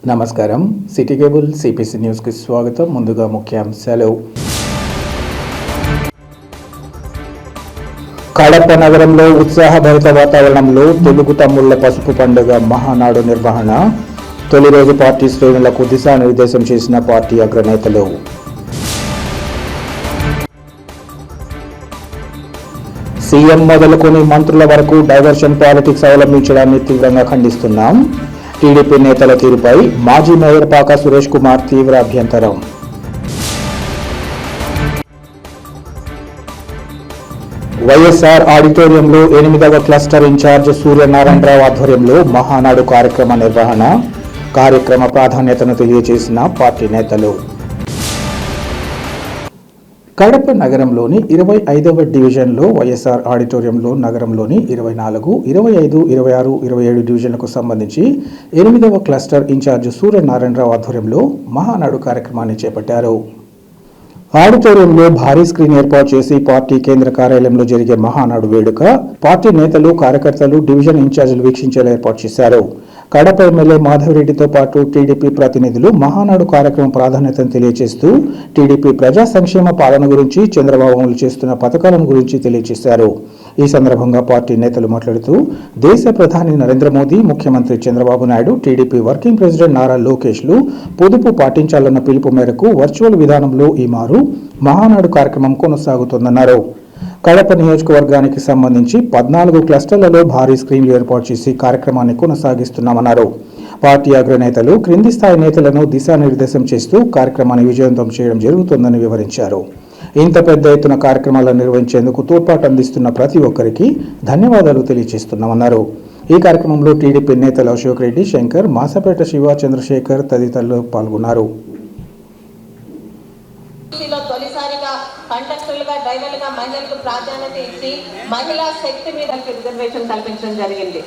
నమస్కారం. City cable CPC న్యూస్కి స్వాగతం. ముందుగా ముఖ్యాంశాలు. కడప నగరంలో ఉత్సాహభరిత వాతావరణంలో తెలుగు తమ్ముళ్ల పసుపు పండుగ మహానాడు నిర్వహణ. తొలి రోజు పార్టీ శ్రేణులకు దిశానిర్దేశం చేసిన పార్టీ అగ్రనేతలు. సీఎం మొదలుకొని మంత్రుల వరకు డైవర్షన్ పాలిటిక్స్ అవలంబించడాన్ని తీవ్రంగా ఖండిస్తున్నాం. టీడీపీ నేతల తీరుపై మాజీ మేయర్ పాక సురేష్ కుమార్ తీవ్ర అభ్యంతరం. వైఎస్ఆర్ ఆడిటోరియంలో 8వ క్లస్టర్ ఇన్ఛార్జ్ సూర్యనారాయణరావు ఆధ్వర్యంలో మహానాడు కార్యక్రమ నిర్వహణ. కార్యక్రమ ప్రాధాన్యతను తెలియజేసిన పార్టీ నేతలు. కడప నగరంలోని 25వ డివిజన్లో వైఎస్ఆర్ ఆడిటోరియంలో నగరంలోని 24, 25, 26, 27 డివిజన్లకు సంబంధించి 8వ క్లస్టర్ ఇన్ఛార్జ్ సూర్యనారాయణరావు ఆధ్వర్యంలో మహానాడు కార్యక్రమాన్ని చేపట్టారు. ఆడిటోరియంలో భారీ స్క్రీన్ ఏర్పాటు చేసి పార్టీ కేంద్ర కార్యాలయంలో జరిగే మహానాడు వేడుక పార్టీ నేతలు, కార్యకర్తలు, డివిజన్ ఇన్ఛార్జీలు వీక్షించేలా ఏర్పాటు చేశారు. కడప ఎమ్మెల్యే మాధవరెడ్డితో పాటు టీడీపీ ప్రతినిధులు మహానాడు కార్యక్రమం ప్రాధాన్యతను తెలియజేస్తూ టీడీపీ ప్రజా సంక్షేమ పాలన గురించి, చంద్రబాబు అమలు చేస్తున్న పథకాలను గురించి తెలియజేశారు. ఈ సందర్భంగా పార్టీ నేతలు మాట్లాడుతూ దేశ ప్రధాని నరేంద్ర మోదీ, ముఖ్యమంత్రి Chandrababu Naidu, TDP working president Nara లోకేష్లు పొదుపు పాటించాలన్న పిలుపు మేరకు వర్చువల్ విధానంలో ఈ మారు మహానాడు కార్యక్రమం కొనసాగుతోందన్నారు. కడప నియోజకవర్గానికి సంబంధించి 14 క్లస్టర్లలో భారీ స్క్రీన్లు ఏర్పాటు చేసి కార్యక్రమాన్ని కొనసాగిస్తున్నామన్నారు. పార్టీ అగ్రనేతలు క్రింది స్థాయి నేతలను దిశానిర్దేశం చేస్తూ కార్యక్రమాన్ని విజయవంతం చేయడం జరుగుతుందని వివరించారు. ఇంత పెద్ద ఎత్తున కార్యక్రమాలను నిర్వహించేందుకు తోడ్పాటు అందిస్తున్న ప్రతి ఒక్కరికి ధన్యవాదాలు తెలియజేస్తున్నామన్నారు. ఈ కార్యక్రమంలో టీడీపీ నేతలు అశోక్ రెడ్డి, శంకర్, మాసపేట శివ, చంద్రశేఖర్ తదితరులు పాల్గొన్నారు. కండక్టర్లుగా, డ్రైవర్లుగా మహిళలకు ప్రాధాన్యత ఇచ్చి మహిళా శక్తి మీద రిజర్వేషన్ కల్పించడం జరిగింది.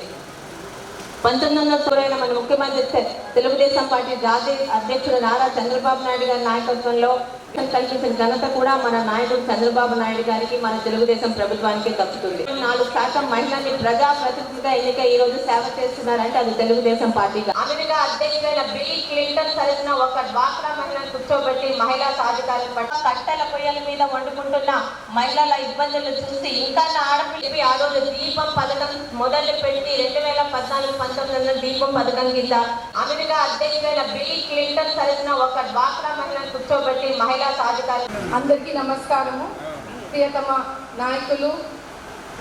1990 మన ముఖ్యమంత్రి తెలుగుదేశం పార్టీ జాతీయ అధ్యక్షుడు నారా చంద్రబాబు నాయుడు గారి నాయకత్వంలో కల్పించిన ఘనత కూడా మన నాయకుడు చంద్రబాబు నాయుడు గారికి, మన తెలుగుదేశం ప్రభుత్వానికి దక్కుతుంది. 4% మహిళల్ని ప్రజా ప్రతినిధిగా ఎన్నిక ఈ రోజు సేవ చేస్తున్నారంటే అది తెలుగుదేశం పార్టీ. అమెరికా అధ్యక్షుడైన బిల్ క్లింటన్ తరఫున ఒక డ్వాక్రా మహిళను కూర్చోబెట్టి మహిళా సాధికారుల పట్ల కట్టెల పొయ్యల మీద వండుకుంటున్న మహిళల ఇబ్బందులు చూసి ఇంకా ఆడపిల్లి ఆ రోజు దీపం పథకం మొదలు పెట్టి 2014-19 దీపం పథకం కింద అమెరికా అధ్యక్షుడైన బిల్ క్లింటన్ తరఫున ఒక డ్వాక్రా మహిళను కూర్చోబెట్టి మహిళా సాధికారులు. అందరికీ నమస్కారము. ప్రియతమ నాయకులు,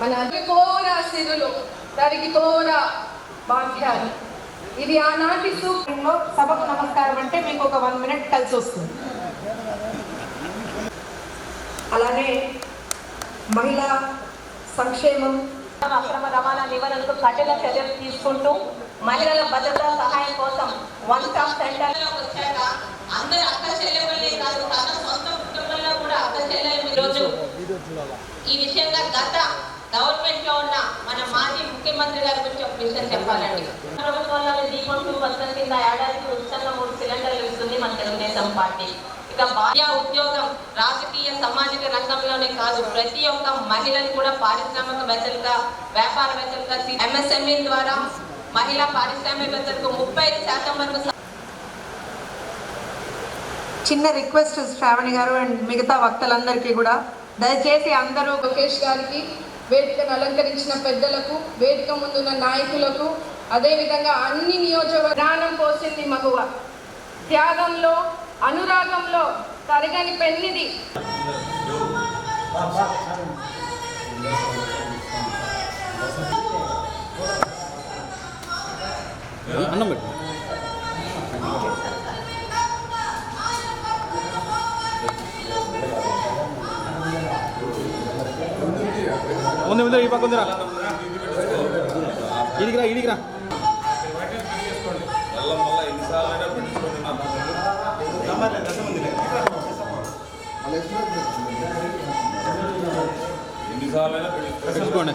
మన అధికోర సిరులు తరిగితోర భాగ్యాలు, ఇది ఆనాటి సూక్తంలో సభకు నమస్కారం అంటే మీకు ఒక 1 మినిట్ కలిసి వస్తుంది. అలానే మహిళా సంక్షేమం, అక్రమ రవాణా నివారణకు కఠిన చర్యలు తీసుకుంటూ మహిళల భద్రతా సహాయం కోసం 1 స్టాప్ సెంటర్ వచ్చాక అందరూ అక్క చెల్లెళ్ళే కాదు, తన సొంత కుటుంబంలో కూడా అక్క చెల్లెలు ఈరోజు ఈ విషయంగా గత గవర్నమెంట్ లో ఉన్న మన మాజీ ముఖ్యమంత్రి గారి గురించి ఒక విషయం చెప్పాలండి. ప్రభుత్వంలో దీపం 2 పథకం కింద ఏడాదికి ఉచితంగా 3 సిలిండర్లు ఇస్తుంది మన తెలుగుదేశం పార్టీ. ఇక భార్య ఉద్యోగం, రాజకీయ, సామాజిక రంగంలోనే కాదు ప్రతి ఒక్క మహిళను కూడా పారిశ్రామికవేత్తలుగా, వ్యాపారవేత్తలుగా, ఎంఎస్ఎంఈ ద్వారా మహిళా పారిశ్రామికవేత్తలకు 35% వరకు. చిన్న రిక్వెస్ట్ శ్రావణి గారు అండ్ మిగతా వక్తలందరికీ కూడా దయచేసి అందరూ లోకేష్ గారికి, వేదికను అలంకరించిన పెద్దలకు, వేదిక ముందున్న నాయకులకు, అదేవిధంగా అన్ని నియోజకవర్గానం పోసింది మగువ, త్యాగంలో, అనురాగంలో తరగని పెన్నిది. ముందు ఈ పక్క ఉందిరా, ఇడిగిరా చూసుకోండి.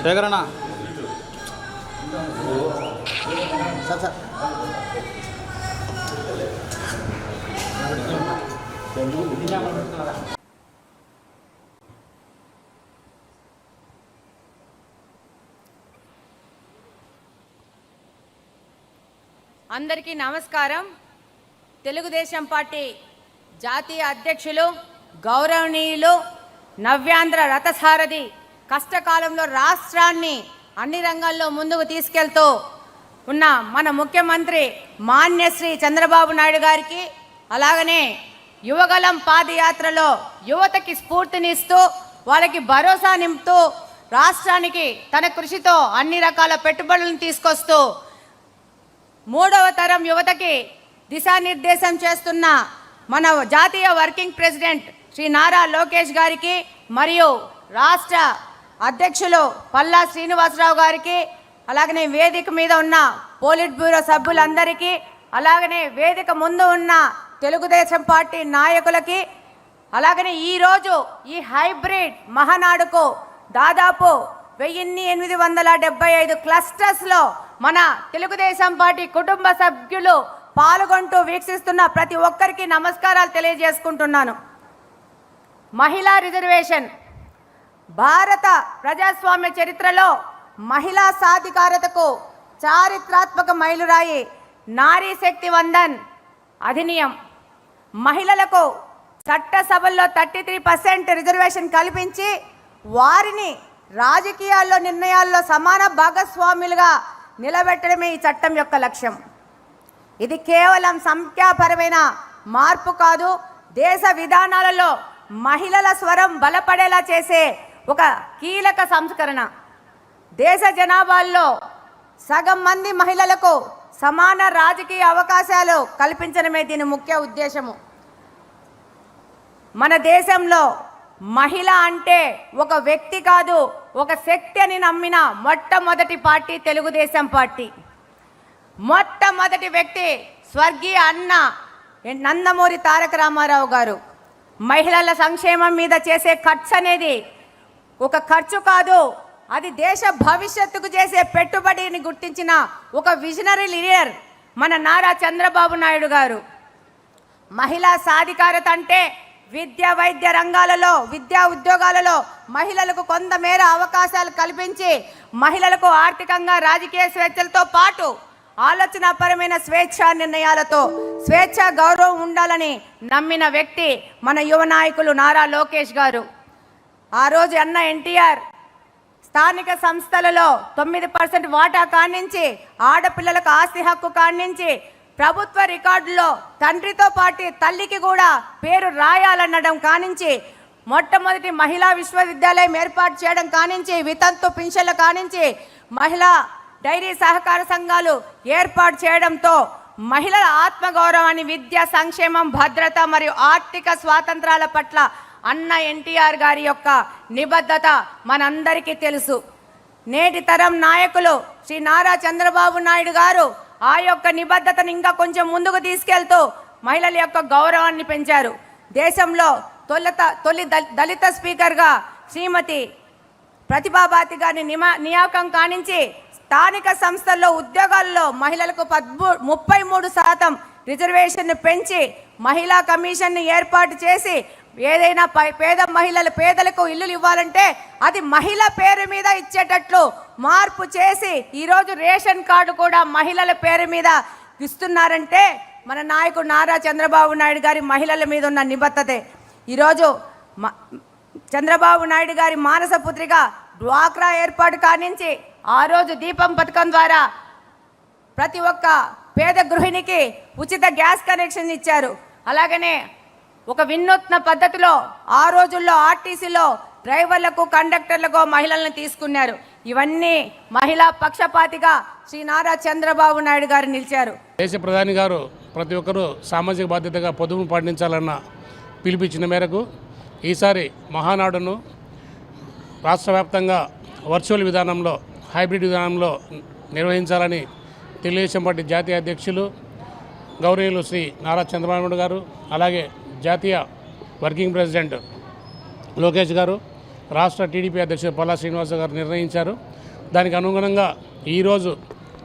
శేఖరణ అందరికీ నమస్కారం. తెలుగుదేశం పార్టీ జాతీయ అధ్యక్షులు గౌరవనీయులు నవ్యాంధ్ర రథసారథి కష్టకాలంలో రాష్ట్రాన్ని అన్ని రంగాల్లో ముందుకు తీసుకెళ్తూ ఉన్న మన ముఖ్యమంత్రి మాన్యశ్రీ చంద్రబాబు నాయుడు గారికి, అలాగనే యువగలం పాదయాత్రలో యువతకి స్ఫూర్తినిస్తూ వాళ్ళకి భరోసా నింపుతూ రాష్ట్రానికి తన కృషితో అన్ని రకాల పెట్టుబడులను తీసుకొస్తూ మూడవ తరం యువతకి దిశానిర్దేశం చేస్తున్న మన జాతీయ వర్కింగ్ ప్రెసిడెంట్ శ్రీ నారా లోకేష్ గారికి, మరియు రాష్ట్ర అధ్యక్షులు పల్లా శ్రీనివాసరావు గారికి, అలాగనే వేదిక మీద ఉన్న పోలిట్ బ్యూరో సభ్యులందరికీ, అలాగనే వేదిక ముందు ఉన్న తెలుగుదేశం పార్టీ నాయకులకి, అలాగనే ఈరోజు ఈ హైబ్రిడ్ మహానాడుకు దాదాపు 1875 క్లస్టర్స్లో మన తెలుగుదేశం పార్టీ కుటుంబ సభ్యులు పాల్గొంటూ వీక్షిస్తున్న ప్రతి ఒక్కరికి నమస్కారాలు తెలియజేసుకుంటున్నాను. మహిళా రిజర్వేషన్ భారత ప్రజాస్వామ్య చరిత్రలో మహిళా సాధికారతకు చారిత్రాత్మక మైలురాయి నారీ శక్తి వందన్ అధినియం. మహిళలకు చట్టసభల్లో 33% రిజర్వేషన్ కల్పించి వారిని రాజకీయాల్లో నిర్ణయాల్లో సమాన భాగస్వాములుగా నిలబెట్టడమే ఈ చట్టం యొక్క లక్ష్యం. ఇది కేవలం సంఖ్యాపరమైన మార్పు కాదు, దేశ విధానాలలో మహిళల స్వరం బలపడేలా చేసే ఒక కీలక సంస్కరణ. దేశ జనాభాలో సగం మంది మహిళలకు సమాన రాజకీయ అవకాశాలు కల్పించడమే దీని ముఖ్య ఉద్దేశము. మన దేశంలో మహిళ అంటే ఒక వ్యక్తి కాదు, ఒక శక్తి అని నమ్మిన మొట్టమొదటి పార్టీ తెలుగుదేశం పార్టీ. మొట్టమొదటి వ్యక్తి స్వర్గీయ అన్న నందమూరి తారక రామారావు గారు. మహిళల సంక్షేమం మీద చేసే ఖర్చు అనేది ఒక ఖర్చు కాదు, అది దేశ భవిష్యత్తుకు చేసే పెట్టుబడిని గుర్తించిన ఒక విజనరీ లీడర్ మన నారా చంద్రబాబు నాయుడు గారు. మహిళా సాధికారత అంటే విద్య వైద్య రంగాలలో, విద్యా ఉద్యోగాలలో మహిళలకు కొంతమేర అవకాశాలు కల్పించి మహిళలకు ఆర్థికంగా రాజకీయ స్వేచ్ఛలతో పాటు ఆలోచనాపరమైన స్వేచ్ఛా నిర్ణయాలతో స్వేచ్ఛ గౌరవం ఉండాలని నమ్మిన వ్యక్తి మన యువ నాయకులు నారా లోకేష్ గారు. ఆ రోజు అన్న ఎన్టీఆర్ స్థానిక సంస్థలలో 9% వాటా కానించి, ఆడపిల్లలకు ఆస్తి హక్కు కానించి, ప్రభుత్వ రికార్డులో తండ్రితో పాటు తల్లికి కూడా పేరు రాయాలనడం కానించి, మొట్టమొదటి మహిళా విశ్వవిద్యాలయం ఏర్పాటు చేయడం కానించి, వితంతు పింఛన్లు కానించి, మహిళా డైరీ సహకార సంఘాలు ఏర్పాటు చేయడంతో మహిళల ఆత్మగౌరవాన్ని, విద్యా సంక్షేమం, భద్రత మరియు ఆర్థిక స్వాతంత్రాల పట్ల అన్న ఎన్టీఆర్ గారి యొక్క నిబద్ధత మనందరికీ తెలుసు. నేటి తరం నాయకులు శ్రీ నారా చంద్రబాబు నాయుడు గారు ఆ యొక్క నిబద్ధతను ఇంకా కొంచెం ముందుకు తీసుకెళ్తూ మహిళల యొక్క గౌరవాన్ని పెంచారు. దేశంలో తొలి దళిత స్పీకర్గా శ్రీమతి ప్రతిభాబాతి గారిని నియామకం కానించి, స్థానిక సంస్థల్లో ఉద్యోగాల్లో మహిళలకు 33% రిజర్వేషన్ను పెంచి మహిళా కమిషన్ను ఏర్పాటు చేసి, ఏదైనా పేదలకు ఇల్లులు ఇవ్వాలంటే అది మహిళ పేరు మీద ఇచ్చేటట్లు మార్పు చేసి ఈరోజు రేషన్ కార్డు కూడా మహిళల పేరు మీద ఇస్తున్నారంటే మన నాయకుడు నారా చంద్రబాబు నాయుడు గారి మహిళల మీద ఉన్న నిబద్ధతే. ఈరోజు చంద్రబాబు నాయుడు గారి మానస పుత్రిక డ్వాక్రా ఏర్పాటు కానించి, ఆ రోజు దీపం పథకం ద్వారా ప్రతి ఒక్క పేద గృహిణికి ఉచిత గ్యాస్ కనెక్షన్ ఇచ్చారు. అలాగనే ఒక వినూత్న పద్ధతిలో ఆ రోజుల్లో ఆర్టీసీలో డ్రైవర్లకు, కండక్టర్లకు మహిళలను తీసుకున్నారు. ఇవన్నీ మహిళా పక్షపాతిగా శ్రీ నారా చంద్రబాబు నాయుడు గారు నిలిచారు. దేశ ప్రధాని గారు ప్రతి ఒక్కరూ సామాజిక బాధ్యతగా పొదుపు పాటించాలన్న పిలిపించిన మేరకు ఈసారి మహానాడును రాష్ట్ర వ్యాప్తంగా వర్చువల్ విధానంలో, హైబ్రిడ్ విధానంలో నిర్వహించాలని తెలుగుదేశం పార్టీ జాతీయ అధ్యక్షులు గౌరవనీయులు శ్రీ నారా చంద్రబాబు నాయుడు గారు, అలాగే జాతీయ వర్కింగ్ ప్రెసిడెంట్ లోకేష్ గారు, రాష్ట్ర టీడీపీ అధ్యక్షుడు పల్లా శ్రీనివాస గారు నిర్ణయించారు. దానికి అనుగుణంగా ఈరోజు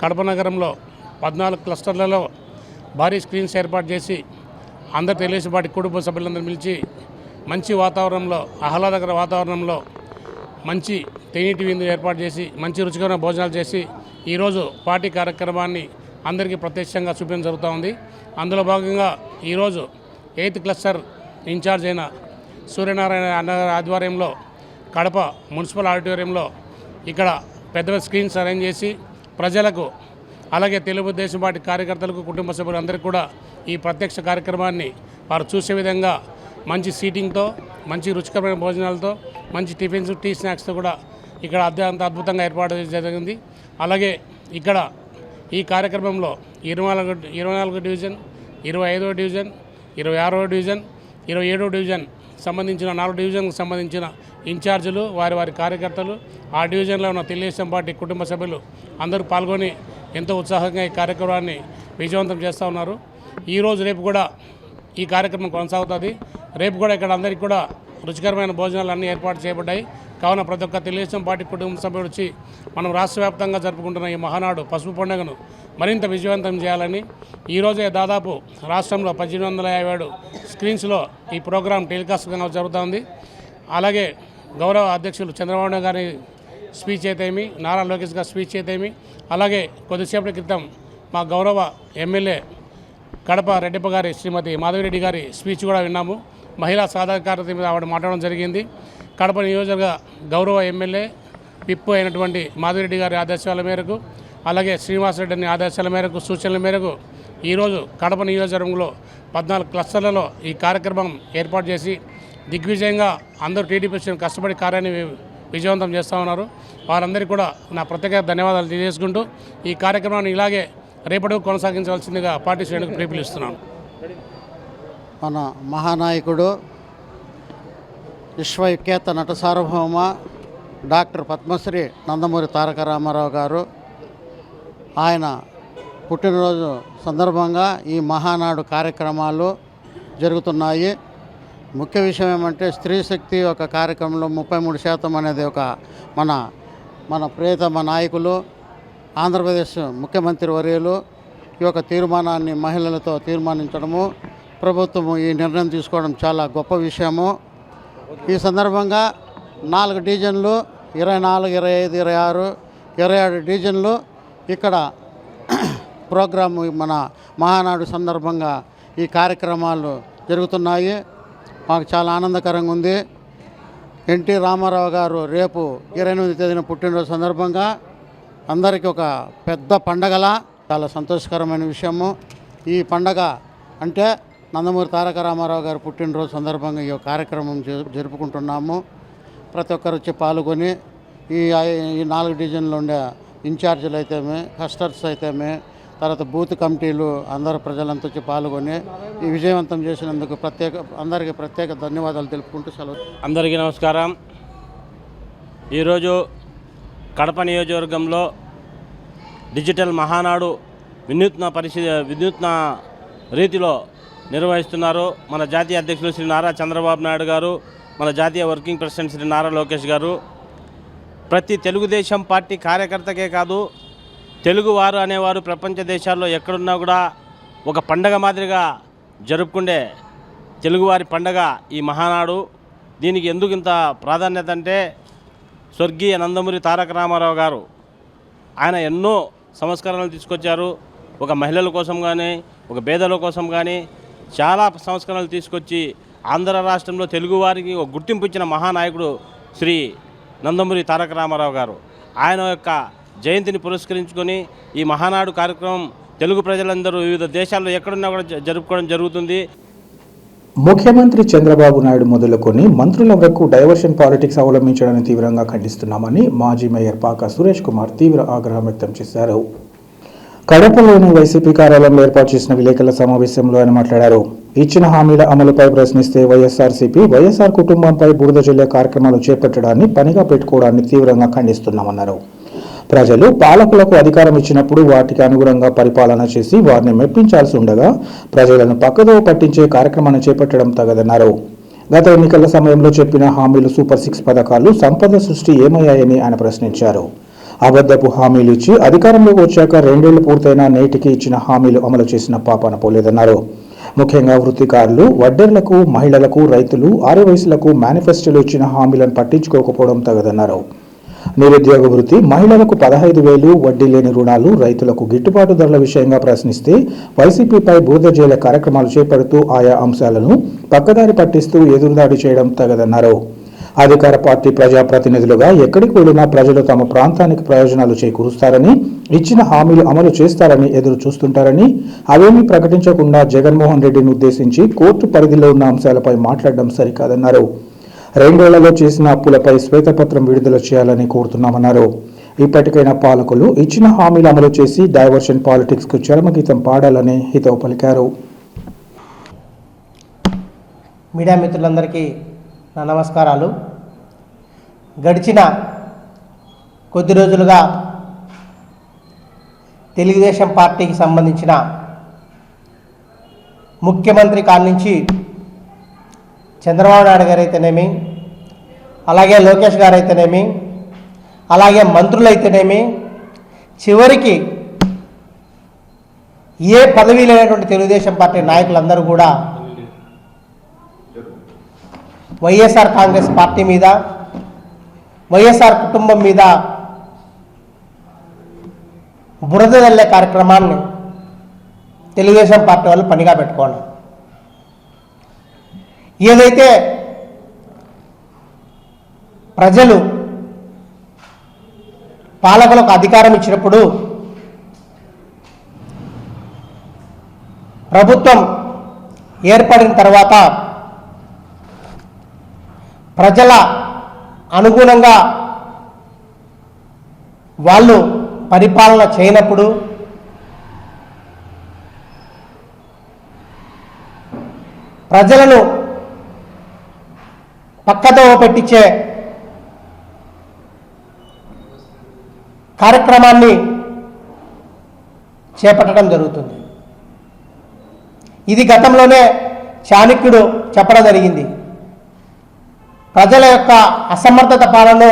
కడప నగరంలో 14 క్లస్టర్లలో భారీ స్క్రీన్స్ ఏర్పాటు చేసి అందరు తెలుగుదేశం పార్టీ కుటుంబ సభ్యులందరూ పిలిచి మంచి వాతావరణంలో ఆహ్లాదకర వాతావరణంలో మంచి తేనీటి విందు ఏర్పాటు చేసి మంచి రుచికరమైన భోజనాలు చేసి ఈరోజు పార్టీ కార్యక్రమాన్ని అందరికీ ప్రత్యక్షంగా చూపించడం జరుగుతూ ఉంది. అందులో భాగంగా ఈరోజు 8th క్లస్టర్ ఇన్ఛార్జ్ అయిన సూర్యనారాయణ అన్న ఆధ్వర్యంలో కడప మున్సిపల్ ఆడిటోరియంలో ఇక్కడ పెద్ద స్క్రీన్స్ అరేంజ్ చేసి ప్రజలకు అలాగే తెలుగుదేశం పార్టీ కార్యకర్తలకు కుటుంబ సభ్యులందరికీ కూడా ఈ ప్రత్యక్ష కార్యక్రమాన్ని వారు చూసే విధంగా మంచి సీటింగ్తో మంచి రుచికరమైన భోజనాలతో మంచి టిఫిన్స్ టీ స్నాక్స్తో కూడా ఇక్కడ అంత అద్భుతంగా ఏర్పాటు జరిగింది. అలాగే ఇక్కడ ఈ కార్యక్రమంలో 24 డివిజన్, 25వ డివిజన్, 26వ డివిజన్, 27వ డివిజన్ సంబంధించిన 4 డివిజన్కు సంబంధించిన ఇన్ఛార్జీలు వారి కార్యకర్తలు ఆ డివిజన్లో ఉన్న తెలుగుదేశం పార్టీ కుటుంబ సభ్యులు అందరూ పాల్గొని ఎంతో ఉత్సాహంగా ఈ కార్యక్రమాన్ని విజయవంతం చేస్తూ ఉన్నారు. ఈరోజు రేపు కూడా ఈ కార్యక్రమం కొనసాగుతుంది. రేపు కూడా ఇక్కడ అందరికీ కూడా రుచికరమైన భోజనాలు అన్నీ ఏర్పాటు చేయబడ్డాయి. కావున ప్రతి ఒక్క తెలుగుదేశం పార్టీ కుటుంబ సభ్యుడు వచ్చి మనం రాష్ట్ర వ్యాప్తంగా జరుపుకుంటున్న ఈ మహానాడు పసుపు పండుగను మరింత విజయవంతం చేయాలని ఈరోజే దాదాపు రాష్ట్రంలో 1857 స్క్రీన్స్లో ఈ ప్రోగ్రాం టెలికాస్ట్ జరుగుతుంది. అలాగే గౌరవ అధ్యక్షులు చంద్రబాబు నాయుడు గారి స్పీచ్ అయితేమి, నారా లోకేష్ గారి స్పీచ్ అయితేమి, అలాగే కొద్దిసేపటి క్రితం మా గౌరవ ఎమ్మెల్యే కడప రెడ్డిప్ప గారి శ్రీమతి మాధవిరెడ్డి గారి స్పీచ్ కూడా విన్నాము. మహిళా సాధికారత మీద ఆవిడ మాట్లాడడం జరిగింది. కడప నియోజకవర్గ గౌరవ ఎమ్మెల్యే పిప్పు అయినటువంటి మాధవిరెడ్డి గారి ఆదేశాల మేరకు అలాగే శ్రీనివాసరెడ్డి ఆదేశాల మేరకు సూచనల మేరకు ఈరోజు కడప నియోజకవర్గంలో 14 క్లస్టర్లలో ఈ కార్యక్రమం ఏర్పాటు చేసి దిగ్విజయంగా అందరూ టీడీపీ కష్టపడి కార్యాన్ని విజయవంతం చేస్తూ ఉన్నారు. వారందరికీ కూడా నా ప్రత్యేక ధన్యవాదాలు తెలియజేసుకుంటూ ఈ కార్యక్రమాన్ని ఇలాగే రేపటి కొనసాగించవలసిందిగా పార్టీ శ్రేణులకు పిలుపునిస్తున్నాను. మన మహానాయకుడు విశ్వవిఖ్యాత నట సార్వభౌమ డాక్టర్ పద్మశ్రీ నందమూరి తారక రామారావు గారు ఆయన పుట్టినరోజు సందర్భంగా ఈ మహానాడు కార్యక్రమాలు జరుగుతున్నాయి. ముఖ్య విషయం ఏమంటే స్త్రీ శక్తి ఒక కార్యక్రమంలో 33% అనేది ఒక మన ప్రియతమ నాయకులు ఆంధ్రప్రదేశ్ ముఖ్యమంత్రి వర్యులు ఈ యొక్క తీర్మానాన్ని మహిళలతో తీర్మానించడము, ప్రభుత్వము ఈ నిర్ణయం తీసుకోవడం చాలా గొప్ప విషయము. ఈ సందర్భంగా 4 డివిజన్లు 24, 25, 26, 27 డివిజన్లు ఇక్కడ ప్రోగ్రాము మన మహానాడు సందర్భంగా ఈ కార్యక్రమాలు జరుగుతున్నాయి. మాకు చాలా ఆనందకరంగా ఉంది. ఎన్టీ రామారావు గారు రేపు 28వ తేదీన పుట్టినరోజు సందర్భంగా అందరికీ ఒక పెద్ద పండగలా చాలా సంతోషకరమైన విషయము. ఈ పండగ అంటే నందమూరి తారక రామారావు గారు పుట్టినరోజు సందర్భంగా ఈ కార్యక్రమం జరుపుకుంటున్నాము. ప్రతి ఒక్కరు వచ్చి పాల్గొని ఈ 4 డివిజన్లో ఉండే ఇన్ఛార్జీలు అయితేమే, కస్టర్స్ అయితేమే, తర్వాత బూత్ కమిటీలు అందరూ ప్రజలంతా వచ్చి పాల్గొని ఈ విజయవంతం చేసినందుకు అందరికీ ప్రత్యేక ధన్యవాదాలు తెలుపుకుంటూ సెలవు. అందరికీ నమస్కారం. ఈరోజు కడప నియోజకవర్గంలో డిజిటల్ మహానాడు వినూత్న రీతిలో నిర్వహిస్తున్నారు. మన జాతీయ అధ్యక్షులు శ్రీ నారా చంద్రబాబు నాయుడు గారు, మన జాతీయ వర్కింగ్ ప్రెసిడెంట్ శ్రీ నారా లోకేష్ గారు ప్రతి తెలుగుదేశం పార్టీ కార్యకర్తకే కాదు, తెలుగువారు అనేవారు ప్రపంచ దేశాల్లో ఎక్కడున్నా కూడా ఒక పండగ మాదిరిగా జరుపుకుండే తెలుగువారి పండగ ఈ మహానాడు. దీనికి ఎందుకు ఇంత ప్రాధాన్యత అంటే స్వర్గీయ నందమూరి తారక రామారావు గారు ఆయన ఎన్నో సంస్కరణలు తీసుకొచ్చారు. ఒక మహిళల కోసం కానీ, ఒక పేదల కోసం కానీ చాలా సంస్కరణలు తీసుకొచ్చి ఆంధ్ర రాష్ట్రంలో తెలుగువారికి ఒక గుర్తింపు ఇచ్చిన మహానాయకుడు శ్రీ నందమూరి తారక రామారావు గారు. ఆయన యొక్క జయంతిని పురస్కరించుకొని ఈ మహానాడు కార్యక్రమం తెలుగు ప్రజలందరూ వివిధ దేశాల్లో ఎక్కడున్నా కూడా జరుపుకోవడం జరుగుతుంది. ముఖ్యమంత్రి చంద్రబాబు నాయుడు మొదలుకొని మంత్రుల వరకు డైవర్షన్ పాలిటిక్స్ అవలంబించడాన్ని తీవ్రంగా ఖండిస్తున్నామని మాజీ మేయర్ పాక సురేష్ కుమార్ తీవ్ర ఆగ్రహం వ్యక్తం చేశారు. కడపలోని వైసీపీ కార్యాలయంలో ఏర్పాటు చేసిన విలేకరుల సమావేశంలో ఆయన మాట్లాడారు. ఇచ్చిన హామీల అమలుపై ప్రశ్నిస్తే వైఎస్ఆర్ కుటుంబంపై బురద జల్లే కార్యక్రమాలు చేపట్టడాన్ని పనిగా పెట్టుకోవడాన్ని తీవ్రంగా ఖండిస్తున్నామన్నారు. ప్రజలు పాలకులకు అధికారం ఇచ్చినప్పుడు వాటికి అనుగుణంగా పరిపాలన చేసి వారిని మెప్పించాల్సి ఉండగా ప్రజలను పక్కదోవ పట్టించే కార్యక్రమాన్ని చేపట్టడం తగదన్నారు. గత ఎన్నికల సమయంలో చెప్పిన హామీలు సూపర్ 6 పథకాలు సంపద సృష్టి ఏమయ్యాయని ఆయన ప్రశ్నించారు. అబద్ధపు హామీలు ఇచ్చి అధికారంలోకి వచ్చాక 2 ఏళ్లు పూర్తయినా నేటికి ఇచ్చిన హామీలు అమలు చేసిన పాపాన పోలేదన్నారు. ముఖ్యంగా వృత్తికారులు, వడ్డెర్లకు, మహిళలకు, రైతులు, ఆర్యవయసులకు మేనిఫెస్టోలో ఇచ్చిన హామీలను పట్టించుకోకపోవడం తగదన్నారు. నిరుద్యోగ వృత్తి, మహిళలకు 15,000 వడ్డీ లేని రుణాలు, రైతులకు గిట్టుబాటు ధరల విషయంగా ప్రశ్నిస్తే వైసీపీపై బూరద జైల కార్యక్రమాలు చేపడుతూ ఆయా అంశాలను పక్కదారి పట్టిస్తూ ఎదురుదాడి చేయడం తగదన్నారు. అధికార పార్టీ ప్రజాప్రతినిధులుగా ఎక్కడికి వెళ్లినా ప్రజలు తమ ప్రాంతానికి ప్రయోజనాలు చేకూరుస్తారని, ఇచ్చిన హామీలు అమలు చేస్తారని ఎదురు చూస్తుంటారని, అవేమీ ప్రకటించకుండా జగన్మోహన్ రెడ్డిని ఉద్దేశించి కోర్టు పరిధిలో ఉన్న అంశాలపై మాట్లాడడం సరికాదన్నారు. 2 ఏళ్లలో చేసిన అప్పులపై శ్వేతపత్రం విడుదల చేయాలని కోరుతున్నామన్నారు. ఇప్పటికైనా పాలకులు ఇచ్చిన హామీలు అమలు చేసి డైవర్షన్ పాలిటిక్స్కు చరమగీతం పాడాలని హితవు పలికారు. మీడియా మిత్రులందరికీ నా నమస్కారాలు. గడిచిన కొద్ది రోజులుగా తెలుగుదేశం పార్టీకి సంబంధించిన ముఖ్యమంత్రి కాడి నుంచి చంద్రబాబు నాయుడు గారు అయితేనేమి, అలాగే లోకేష్ గారు అయితేనేమి, అలాగే మంత్రులు అయితేనేమి, చివరికి ఏ పదవి లేనటువంటి తెలుగుదేశం పార్టీ నాయకులందరూ కూడా వైఎస్ఆర్ కాంగ్రెస్ పార్టీ మీద, వైఎస్ఆర్ కుటుంబం మీద బురద జల్లే కార్యక్రమాన్ని తెలుగుదేశం పార్టీ వాళ్ళు పనిగా పెట్టుకోండి. ఏదైతే ప్రజలు పాలకులకు అధికారం ఇచ్చినప్పుడు ప్రభుత్వం ఏర్పడిన తర్వాత ప్రజల అనుగుణంగా వాళ్ళు పరిపాలన చేయనప్పుడు ప్రజలను పక్కదో పెట్టించే కార్యక్రమాన్ని చేపట్టడం జరుగుతుంది. ఇది గతంలోనే చాణక్యుడు చెప్పడం జరిగింది. ప్రజల యొక్క అసమర్థత పాలన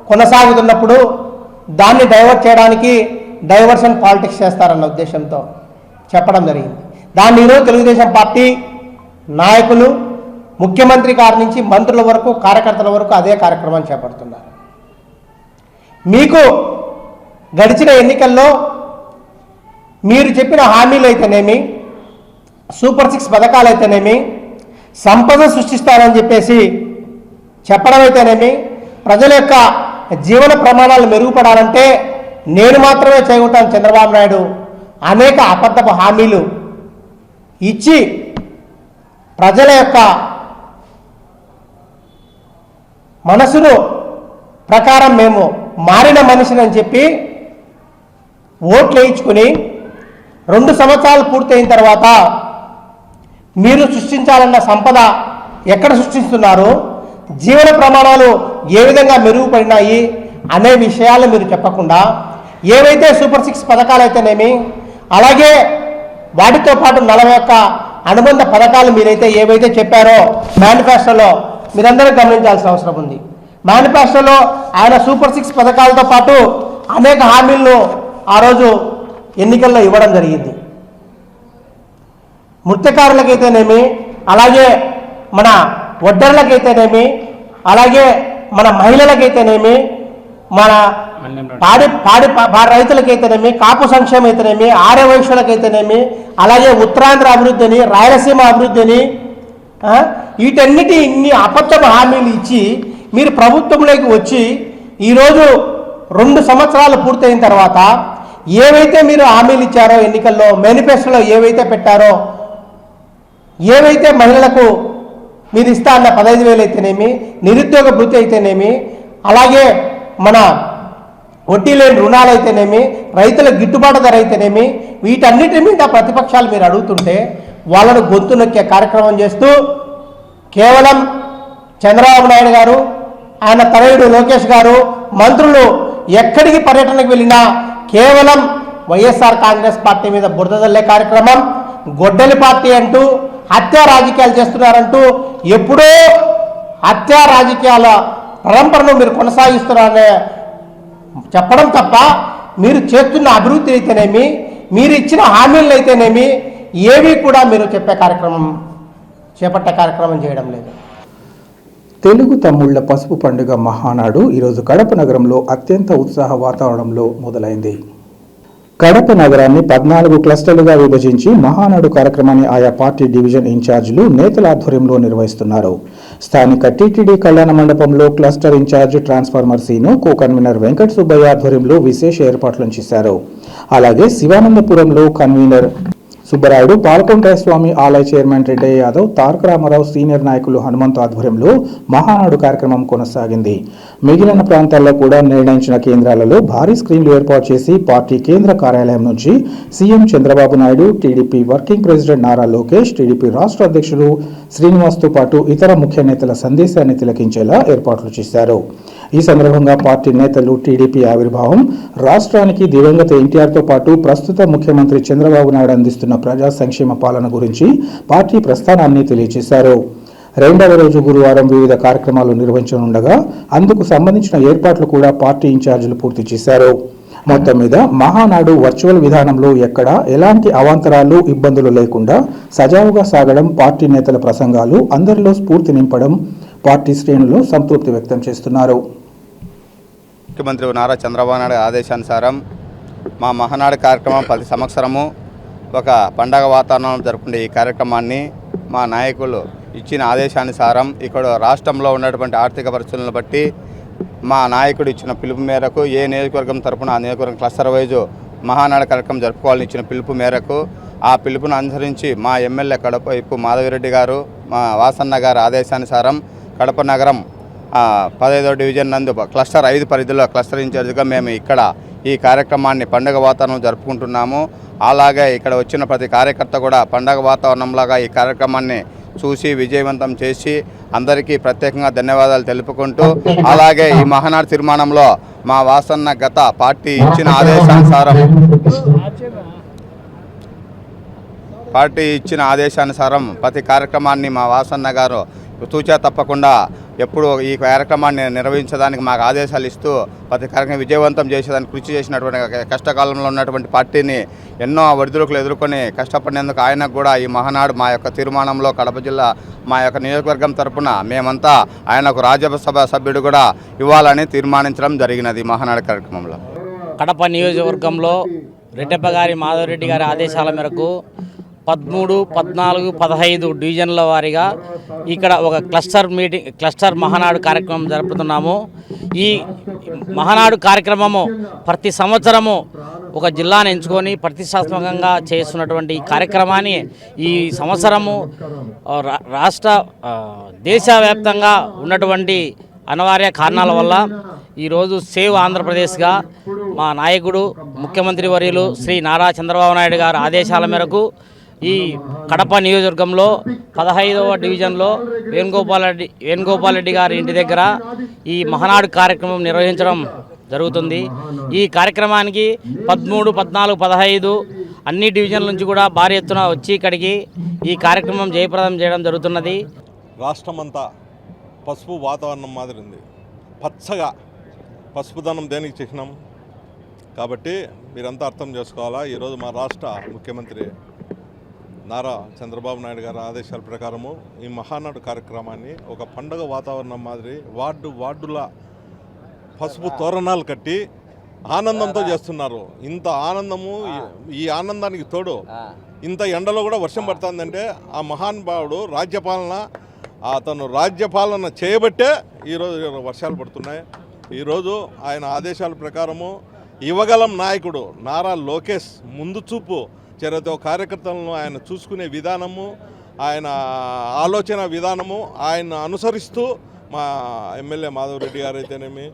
కొనసాగుతున్నప్పుడు దాన్ని డైవర్ట్ చేయడానికి డైవర్షన్ పాలిటిక్స్ చేస్తారన్న ఉద్దేశంతో చెప్పడం జరిగింది. దాన్ని ఈరోజు తెలుగుదేశం పార్టీ నాయకులు, ముఖ్యమంత్రి గారి నుంచి మంత్రుల వరకు, కార్యకర్తల వరకు అదే కార్యక్రమాన్ని చేపడుతున్నారు. మీకు గడిచిన ఎన్నికల్లో మీరు చెప్పిన హామీలు అయితేనేమి, సూపర్ 6 పథకాలు అయితేనేమి, సంపద సృష్టిస్తారని చెప్పేసి చెప్పడం అయితేనేమి, ప్రజల యొక్క జీవన ప్రమాణాలు మెరుగుపడాలంటే నేను మాత్రమే చేయగలుగుతాను చంద్రబాబు నాయుడు అనేక అబద్ధపు హామీలు ఇచ్చి ప్రజల యొక్క మనసును ప్రకారం మేము మారిన మనిషిని అని చెప్పి ఓట్లు వేయించుకుని 2 సంవత్సరాలు పూర్తయిన తర్వాత మీరు సృష్టించాలన్న సంపద ఎక్కడ సృష్టిస్తున్నారు, జీవన ప్రమాణాలు ఏ విధంగా మెరుగుపడినాయి అనే విషయాలు మీరు చెప్పకుండా ఏవైతే సూపర్ 6 పథకాలు అయితేనేమి, అలాగే వాటితో పాటు 41 అనుబంధ పథకాలు మీరైతే ఏవైతే చెప్పారో మేనిఫెస్టోలో మీరందరూ గమనించాల్సిన అవసరం ఉంది. మేనిఫెస్టోలో ఆయన సూపర్ 6 పథకాలతో పాటు అనేక హామీలను ఆ రోజు ఎన్నికల్లో ఇవ్వడం జరిగింది. మృత్యకారులకైతేనేమి, అలాగే మన వడ్డర్లకైతేనేమి, అలాగే మన మహిళలకైతేనేమి, మన పాడి రైతులకైతేనేమి, కాపు సంక్షేమం అయితేనేమి, ఆర్యవైశ్యులకైతేనేమి, అలాగే ఉత్తరాంధ్ర అభివృద్ధిని, రాయలసీమ అభివృద్ధిని, వీటన్నిటి ఇన్ని అబద్ధపు హామీలు ఇచ్చి మీరు ప్రభుత్వంలోకి వచ్చి ఈరోజు 2 సంవత్సరాలు పూర్తయిన తర్వాత ఏవైతే మీరు హామీలు ఇచ్చారో ఎన్నికల్లో, మేనిఫెస్టోలో ఏవైతే పెట్టారో, ఏవైతే మహిళలకు మీరు ఇస్తా అన్న 15,000 అయితేనేమి, నిరుద్యోగ భృతి అయితేనేమి, అలాగే మన వడ్డీ లేని రుణాలు అయితేనేమి, రైతుల గిట్టుబాటు ధర అయితేనేమి, వీటన్నిటి మీద ప్రతిపక్షాలు మీరు అడుగుతుంటే వాళ్ళను గొంతు నొక్కే కార్యక్రమం చేస్తూ కేవలం చంద్రబాబు నాయుడు గారు, ఆయన తనయుడు లోకేష్ గారు, మంత్రులు ఎక్కడికి పర్యటనకు వెళ్ళినా కేవలం వైఎస్ఆర్ కాంగ్రెస్ పార్టీ మీద బురద జల్లే కార్యక్రమం, గొడ్డలి పార్టీ అంటూ హత్యా రాజకీయాలు చేస్తున్నారంటూ ఎప్పుడో హత్యా రాజకీయాల పరంపరను మీరు కొనసాగిస్తున్నారనే చెప్పడం తప్ప మీరు చేస్తున్న అభివృద్ధి అయితేనేమి, మీరు ఇచ్చిన హామీలు అయితేనేమి ఏవి కూడా మీరు చేపట్టే కార్యక్రమం చేయడం లేదు. తెలుగు తమ్ముళ్ల పసుపు పండుగ మహానాడు ఈరోజు కడప నగరంలో అత్యంత ఉత్సాహ వాతావరణంలో మొదలైంది. కడప నగరాన్ని 14 క్లస్టర్లుగా విభజించి మహానాడు కార్యక్రమాన్ని ఆయా పార్టీ డివిజన్ ఇన్ఛార్జీలు నేతల ఆధ్వర్యంలో నిర్వహిస్తున్నారు. స్థానిక టీటీడీ కళ్యాణ మండపంలో cluster in charge transformer Seenu, co convener Venkata Subbaiah ఆధ్వర్యంలో విశేష ఏర్పాట్లను చేశారు. అలాగే శివానందపురంలో కన్వీనర్ సుబ్బరాయుడు, పాలకొండయ్య స్వామి ఆలయ చైర్మన్ రెడ్డయ్య యాదవ్, తారక రామారావు సీనియర్ నాయకులు హనుమంతు ఆధ్వర్యంలో మహానాడు కార్యక్రమం కొనసాగింది. మిగిలిన ప్రాంతాల్లో కూడా నిర్ణయించిన కేంద్రాలలో భారీ స్క్రీన్లు ఏర్పాటు చేసి పార్టీ కేంద్ర కార్యాలయం నుంచి CM Chandrababu Naidu, TDP working president Nara Lokesh, TDP రాష్ట్ర అధ్యక్షులు శ్రీనివాస్తో పాటు ఇతర ముఖ్య నేతల సందేశాన్ని తిలకించేలా ఏర్పాట్లు చేశారు. ఈ సందర్భంగా పార్టీ నేతలు టీడీపీ ఆవిర్భావం, రాష్ట్రానికి దివంగత ఎన్టీఆర్తో పాటు ప్రస్తుత ముఖ్యమంత్రి చంద్రబాబు నాయుడు అందిస్తున్న ప్రజా సంక్షేమ పాలన గురించి పార్టీ ప్రస్థానాన్ని తెలియజేశారు. రెండవ రోజు గురువారం వివిధ కార్యక్రమాలు నిర్వహించనుండగా అందుకు సంబంధించిన ఏర్పాట్లు కూడా పార్టీ ఇన్ఛార్జీలు పూర్తి చేశారు. మొత్తం మీద మహానాడు వర్చువల్ విధానంలో ఎక్కడా ఎలాంటి అవాంతరాలు, ఇబ్బందులు లేకుండా సజావుగా సాగడం, పార్టీ నేతల ప్రసంగాలు అందరిలో స్ఫూర్తి నింపడం పార్టీ శ్రేణులు సంతృప్తి వ్యక్తం చేస్తున్నారు. ముఖ్యమంత్రి నారా చంద్రబాబు నాయుడు ఆదేశానుసారం మా మహానాడు కార్యక్రమం ప్రతి సంవత్సరము ఒక పండగ వాతావరణం జరుపుకునే ఈ కార్యక్రమాన్ని మా నాయకులు ఇచ్చిన ఆదేశానుసారం ఇక్కడ రాష్ట్రంలో ఉన్నటువంటి ఆర్థిక పరిస్థితులను బట్టి మా నాయకుడు ఇచ్చిన పిలుపు మేరకు ఏ నియోజకవర్గం తరపున ఆ నియోజకవర్గం క్లస్టర్ వైజు మహానాడు కార్యక్రమం జరుపుకోవాలని ఇచ్చిన పిలుపు మేరకు ఆ పిలుపును అనుసరించి మా ఎమ్మెల్యే కడప ఇప్పు మాధవిరెడ్డి గారు, మా వాసన్న గారు ఆదేశానుసారం కడప నగరం 15వ డివిజన్ నందు క్లస్టర్ 5 పరిధిలో క్లస్టర్ ఇన్ఛార్జిగా మేము ఇక్కడ ఈ కార్యక్రమాన్ని పండుగ వాతావరణం జరుపుకుంటున్నాము. అలాగే ఇక్కడ వచ్చిన ప్రతి కార్యకర్త కూడా పండుగ వాతావరణంలాగా ఈ కార్యక్రమాన్ని చూసి విజయవంతం చేసి అందరికీ ప్రత్యేకంగా ధన్యవాదాలు తెలుపుకుంటూ, అలాగే ఈ మహానాడు తీర్మానంలో మా వాసన్న గత పార్టీ ఇచ్చిన ఆదేశానుసారం ప్రతి కార్యక్రమాన్ని మా వాసన్న గారు తూచా తప్పకుండా ఎప్పుడు ఈ కార్యక్రమాన్ని నిర్వహించడానికి మాకు ఆదేశాలు ఇస్తూ ప్రతి కార్యక్రమం విజయవంతం చేసేదానికి కృషి చేసినటువంటి కష్టకాలంలో ఉన్నటువంటి పార్టీని ఎన్నో ఒడిదుడుకులు ఎదుర్కొని కష్టపడినందుకు ఆయనకు కూడా ఈ మహానాడు మా యొక్క తీర్మానంలో కడప జిల్లా మా యొక్క నియోజకవర్గం తరపున మేమంతా ఆయనకు రాజ్యసభ సభ్యుడు కూడా ఇవ్వాలని తీర్మానించడం జరిగినది. మహానాడు కార్యక్రమంలో కడప నియోజకవర్గంలో రెడ్డప్పగారి మాధవరెడ్డి గారి ఆదేశాల మేరకు 13, 14, 15 డివిజన్ల వారీగా ఇక్కడ ఒక క్లస్టర్ మహానాడు కార్యక్రమం జరుపుతున్నాము. ఈ మహానాడు కార్యక్రమము ప్రతి సంవత్సరము ఒక జిల్లాను ఎంచుకొని ప్రతిష్టాత్మకంగా చేస్తున్నటువంటి ఈ కార్యక్రమాన్ని ఈ సంవత్సరము దేశవ్యాప్తంగా ఉన్నటువంటి అనివార్య కారణాల వల్ల ఈరోజు సేవ్ ఆంధ్రప్రదేశ్గా మా నాయకుడు ముఖ్యమంత్రి వర్యులు శ్రీ నారా చంద్రబాబు నాయుడు గారి ఆదేశాల మేరకు ఈ కడప నియోజకవర్గంలో 15వ డివిజన్లో వేణుగోపాల్ రెడ్డి గారి ఇంటి దగ్గర ఈ మహానాడు కార్యక్రమం నిర్వహించడం జరుగుతుంది. ఈ కార్యక్రమానికి 13, 14, 15 అన్ని డివిజన్ల నుంచి కూడా భారీ ఎత్తున వచ్చి ఇక్కడికి ఈ కార్యక్రమం జయప్రదం చేయడం జరుగుతున్నది. రాష్ట్రమంతా పసుపు వాతావరణం మాదిరి ఉంది. పచ్చగా పసుపుదనం దేనికి చిహ్నం కాబట్టి మీరంతా అర్థం చేసుకోవాలా. ఈరోజు మా రాష్ట్ర ముఖ్యమంత్రి నారా చంద్రబాబు నాయుడు గారి ఆదేశాల ప్రకారము ఈ మహానాడు కార్యక్రమాన్ని ఒక పండుగ వాతావరణం మాదిరి వార్డుల పసుపు తోరణాలు కట్టి ఆనందంతో చేస్తున్నారు. ఇంత ఆనందము, ఈ ఆనందానికి తోడు ఇంత ఎండలో కూడా వర్షం పడుతుందంటే ఆ మహానుభావుడు అతను రాజ్యపాలన చేయబట్టే ఈరోజు వర్షాలు పడుతున్నాయి. ఈరోజు ఆయన ఆదేశాల ప్రకారము యువగలం నాయకుడు నారా లోకేష్ ముందు చూపు చర్యతో కార్యకర్తలను ఆయన చూసుకునే విధానము, ఆయన ఆలోచన విధానము ఆయన అనుసరిస్తూ మా ఎమ్మెల్యే మాధవరెడ్డి గారు అయితేనేమి,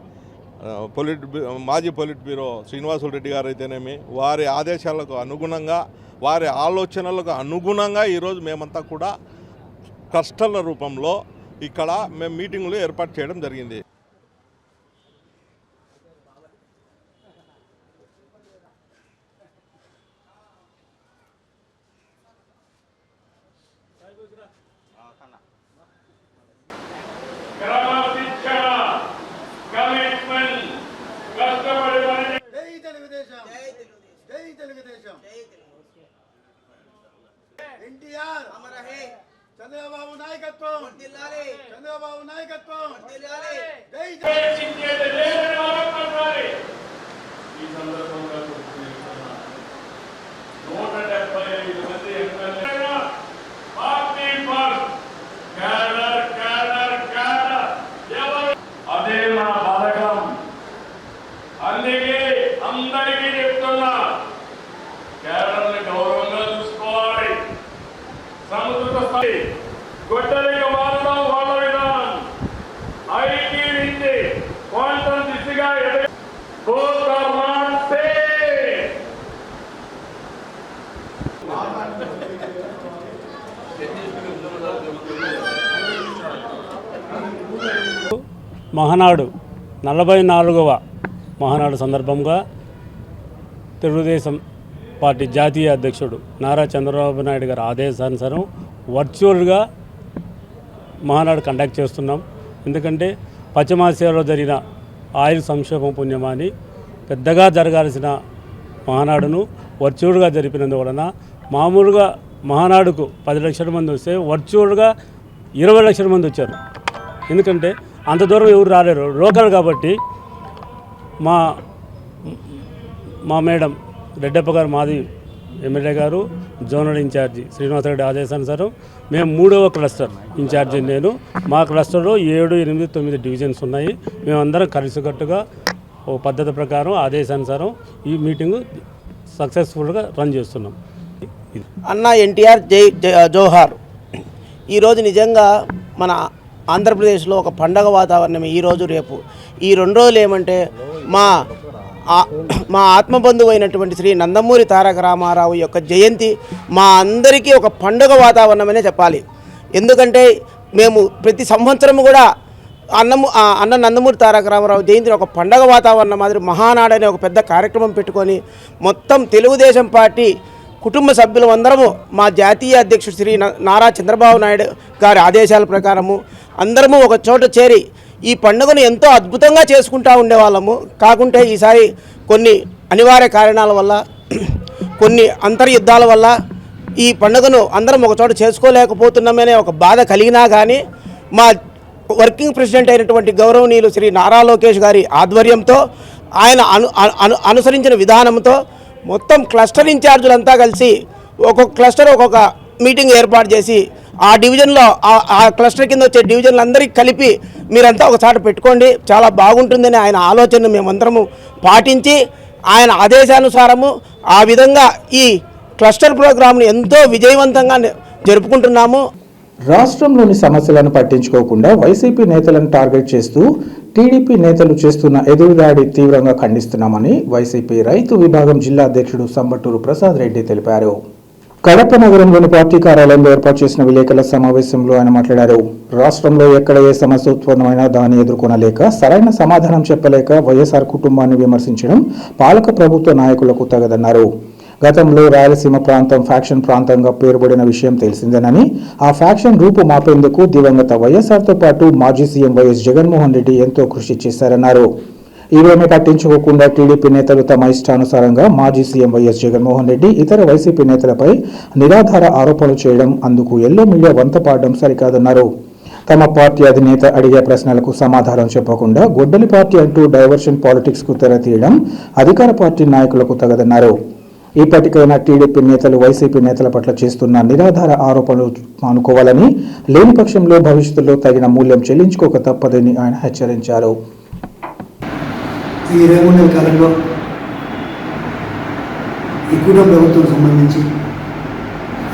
మాజీ పొలిట్ బ్యూరో శ్రీనివాసులు రెడ్డి గారు అయితేనేమి, వారి ఆదేశాలకు అనుగుణంగా, వారి ఆలోచనలకు అనుగుణంగా ఈరోజు మేమంతా కూడా కష్టాల రూపంలో ఇక్కడ మేము మీటింగులు ఏర్పాటు చేయడం జరిగింది. క్రమశిక్షణ, కమిట్మెంట్, కష్టపడి చంద్రబాబు నాయకత్వం ఈ సందర్భంగా 175 మంది ఎమ్మెల్యేలు పార్టీ అదే మన బలగం. అందుకే అందరికీ చెప్తున్నా, కేరళని గౌరవంగా చూసుకోవాలి. సముద్ర స్థాయి గొడ్డలిగా మారడం వాళ్ళ విధానం. ఐటీ నుంచి క్వాంటం దిశగా మహానాడు 44వ మహానాడు సందర్భంగా తెలుగుదేశం పార్టీ జాతీయ అధ్యక్షుడు నారా చంద్రబాబు నాయుడు గారి ఆదేశానుసారం వర్చువల్గా మహానాడు కండక్ట్ చేస్తున్నాం. ఎందుకంటే పశ్చిమాసియాలో జరిగిన ఆయిల్ సంక్షోభం పుణ్యమాని పెద్దగా జరగాల్సిన మహానాడును వర్చువల్గా జరిపినందువలన మామూలుగా మహానాడుకు 10 లక్షల మంది వస్తే వర్చువల్గా 20 లక్షల మంది వచ్చారు. ఎందుకంటే అంత దూరం ఎవరు రాలేరు, లోకల్ కాబట్టి. మా మేడం రెడ్డప్ప గారు, మాది ఎమ్మెల్యే గారు, జోనల్ ఇన్ఛార్జి శ్రీనివాసరెడ్డి ఆదేశానుసారం మేము 3వ క్లస్టర్ ఇన్ఛార్జి నేను. మా క్లస్టర్లో 7, 8, 9 డివిజన్స్ ఉన్నాయి. మేమందరం కలిసికట్టుగా ఓ పద్ధతి ప్రకారం ఆదేశానుసారం ఈ మీటింగు సక్సెస్ఫుల్గా రన్ చేస్తున్నాం. అన్న ఎన్టీఆర్ జోహార్. ఈరోజు నిజంగా మన ఆంధ్రప్రదేశ్లో ఒక పండగ వాతావరణం ఈరోజు రేపు. ఈ 2 రోజులు ఏమంటే మా ఆత్మబంధువు అయినటువంటి శ్రీ నందమూరి తారక రామారావు యొక్క జయంతి మా అందరికీ ఒక పండుగ వాతావరణమనే చెప్పాలి. ఎందుకంటే మేము ప్రతి సంవత్సరం కూడా అన్న నందమూరి తారక రామారావు జయంతిని ఒక పండగ వాతావరణం మాదిరి మహానాడు అనే ఒక పెద్ద కార్యక్రమం పెట్టుకొని మొత్తం తెలుగుదేశం పార్టీ కుటుంబ సభ్యులు అందరము మా జాతీయ అధ్యక్షుడు శ్రీ నారా చంద్రబాబు నాయుడు గారి ఆదేశాల ప్రకారము అందరము ఒక చోట చేరి ఈ పండుగను ఎంతో అద్భుతంగా చేసుకుంటూ ఉండేవాళ్ళము. కాకుంటే ఈసారి కొన్ని అనివార్య కారణాల వల్ల, కొన్ని అంతర్యుద్ధాల వల్ల ఈ పండుగను అందరం ఒక చోట చేసుకోలేకపోతున్నామనే ఒక బాధ కలిగినా కానీ మా వర్కింగ్ ప్రెసిడెంట్ అయినటువంటి గౌరవనీయులు శ్రీ నారా లోకేష్ గారి ఆధ్వర్యంతో, ఆయన అనుసరించిన విధానంతో మొత్తం క్లస్టర్ ఇన్ఛార్జులంతా కలిసి ఒక్కొక్క క్లస్టర్ ఒక్కొక్క మీటింగ్ ఏర్పాటు చేసి ఆ డివిజన్లో ఆ క్లస్టర్ కింద వచ్చే డివిజన్లందరికీ కలిపి మీరంతా ఒకసాట పెట్టుకోండి, చాలా బాగుంటుందని ఆయన ఆలోచనను మేమందరము పాటించి ఆయన ఆదేశానుసారము ఆ విధంగా ఈ క్లస్టర్ ప్రోగ్రాంను ఎంతో విజయవంతంగా జరుపుకుంటున్నాము. రాష్ట్రంలోని సమస్యలను పట్టించుకోకుండా వైసీపీ నేతలను టార్గెట్ చేస్తూ టీడీపీ నేతలు చేస్తున్న ఎదురుదాడి తీవ్రంగా ఖండిస్తున్నామని వైసీపీ రైతు విభాగం జిల్లా అధ్యక్షుడు సంబటూరు ప్రసాద్ రెడ్డి తెలిపారు. కడప నగరంలోని పార్టీ కార్యాలయంలో ఏర్పాటు చేసిన విలేకరుల సమావేశంలో ఆయన మాట్లాడారు. రాష్ట్రంలో ఎక్కడ ఏ సమస్య ఉత్పన్నమైనా దాన్ని ఎదుర్కొనలేక సరైన సమాధానం చెప్పలేక వైఎస్ఆర్ కుటుంబాన్ని విమర్శించడం పాలక ప్రభుత్వ నాయకులకు తగదన్నారు. గతంలో రాయలసీమ ప్రాంతం ఫ్యాక్షన్ ప్రాంతంగా పేరుబడిన విషయం తెలిసిందేనని, ఆ ఫ్యాక్షన్ రూపు మాపేందుకు దివంగత వైఎస్ఆర్తో పాటు మాజీ సీఎం వైఎస్ జగన్మోహన్ రెడ్డి ఎంతో కృషి చేశారన్నారు. ఇవేమీ పట్టించుకోకుండా టీడీపీ నేతలు తమ ఇష్టానుసారంగా మాజీ సీఎం వైఎస్ జగన్మోహన్ రెడ్డి ఇతర వైసీపీ నేతలపై నిరాధార ఆరోపణలు చేయడం, అందుకు ఎల్లో మీడియా వంతపాడడం సరికాదన్నారు. తమ పార్టీ అధినేత అడిగే ప్రశ్నలకు సమాధానం చెప్పకుండా గొడ్డలి పార్టీ అంటూ డైవర్షన్ పాలిటిక్స్ కు తెరతీయడం అధికార పార్టీ నాయకులకు తగదన్నారు. ఇప్పటికైనా టీడీపీ నేతలు వైసీపీ నేతల పట్ల చేస్తున్న నిరాధార ఆరోపణలు మానుకోవాలని, లేని పక్షంలో భవిష్యత్తులో తగిన మూల్యం చెల్లించుకోక తప్పదని ఆయన హెచ్చరించారు. ఈ 20 నెలల కాలంలో ఈ కుటుంబ ప్రభుత్వం సంబంధించి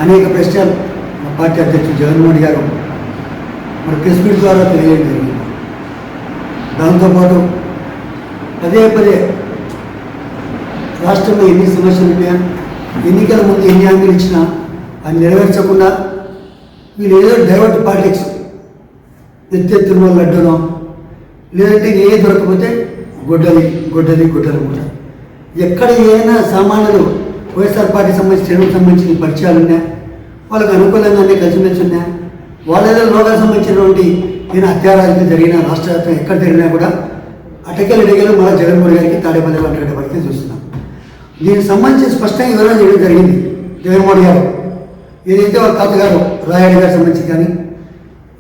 అనేక ప్రశ్నలు మా పార్టీ అధ్యక్షుడు జగన్మోహన్ గారు మరి ప్రెస్ మీట్ ద్వారా తెలియజేయడం జరిగింది. దాంతోపాటు పదే పదే రాష్ట్రంలో ఎన్ని సమస్యలు ఉన్నాయా, ఎన్నికల ముందు ఎన్ని హామీలు ఇచ్చినా అది నెరవేర్చకుండా వీళ్ళు ఏదో డైవర్ట్ పాలిటిక్స్ ఎత్తెత్తున్న లడ్డునో లేదంటే ఏ దొరకపోతే గొడ్డలి కూడా ఎక్కడ ఏదైనా సామాన్యులు వైఎస్ఆర్ పార్టీ సంబంధించిన పరిచయాలు ఉన్నాయా, వాళ్ళకు అనుకూలంగానే కలిసిమెలిసి ఉన్నాయా, వాళ్ళ లోకాలకు సంబంధించినటువంటి ఏదైనా హత్యారాజులు జరిగినా రాష్ట్ర వ్యాప్తంగా ఎక్కడ జరిగినా కూడా అటకెలు మళ్ళీ జగన్మోహన్ గారికి తాడేపల్లి అటువంటి పరిస్థితి చూస్తున్నాం. దీనికి సంబంధించి స్పష్టంగా వివరణ చేయడం జరిగింది. జగన్మోహన్ గారు ఏదైతే వాళ్ళ తాతగారు రాయుడు గారికి సంబంధించి కానీ